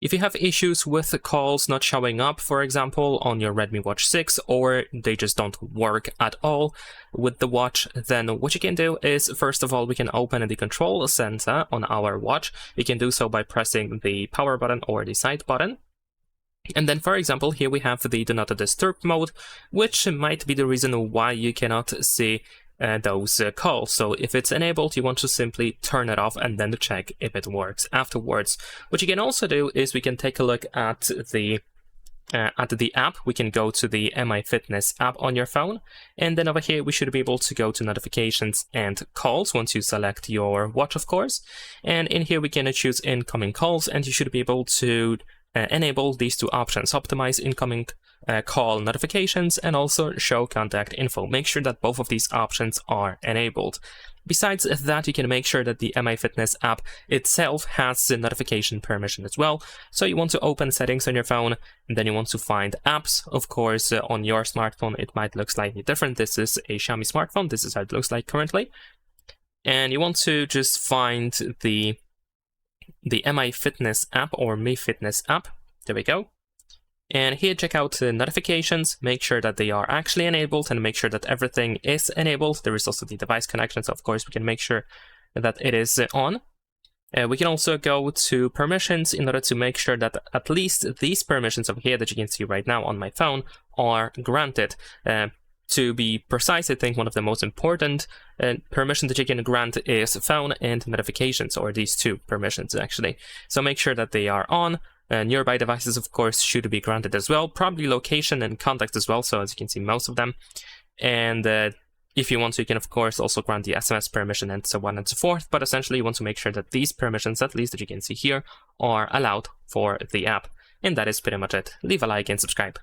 If you have issues with the calls not showing up, for example, on your Redmi Watch 6, or they just don't work at all with the watch, then what you can do is, first of all, we can open the control center on our watch. You can do so by pressing the power button or the side button. And then, for example, here we have the Do Not Disturb mode, which might be the reason why you cannot see those calls. So if it's enabled, you want to simply turn it off and then check if it works afterwards. What you can also do is we can take a look at the app. We can go to the Mi Fitness app on your phone, and then over here we should be able to go to notifications and calls once you select your watch, of course. And in here we can choose incoming calls, and you should be able to enable these two options: optimize incoming call notifications and also show contact info. Make sure that both of these options are enabled. Besides that, you can make sure that the Mi Fitness app itself has the notification permission as well. So you want to open settings on your phone, and then you want to find apps. Of course, on your smartphone, it might look slightly different. This is a Xiaomi smartphone. This is how it looks like currently. And you want to just find the Mi Fitness app or Mi Fitness app. There we go. And here, check out the notifications, make sure that they are actually enabled and make sure that everything is enabled. There is also the device connection, so of course we can make sure that it is on. We can also go to permissions in order to make sure that at least these permissions over here that you can see right now on my phone are granted. To be precise, I think one of the most important permissions that you can grant is phone and notifications, or these two permissions actually. So make sure that they are on. Nearby devices, of course, should be granted as well. Probably location and contact as well, so as you can see, most of them. And if you want to, you can, of course, also grant the SMS permission and so on and so forth. But essentially, you want to make sure that these permissions, at least that you can see here, are allowed for the app. And that is pretty much it. Leave a like and subscribe.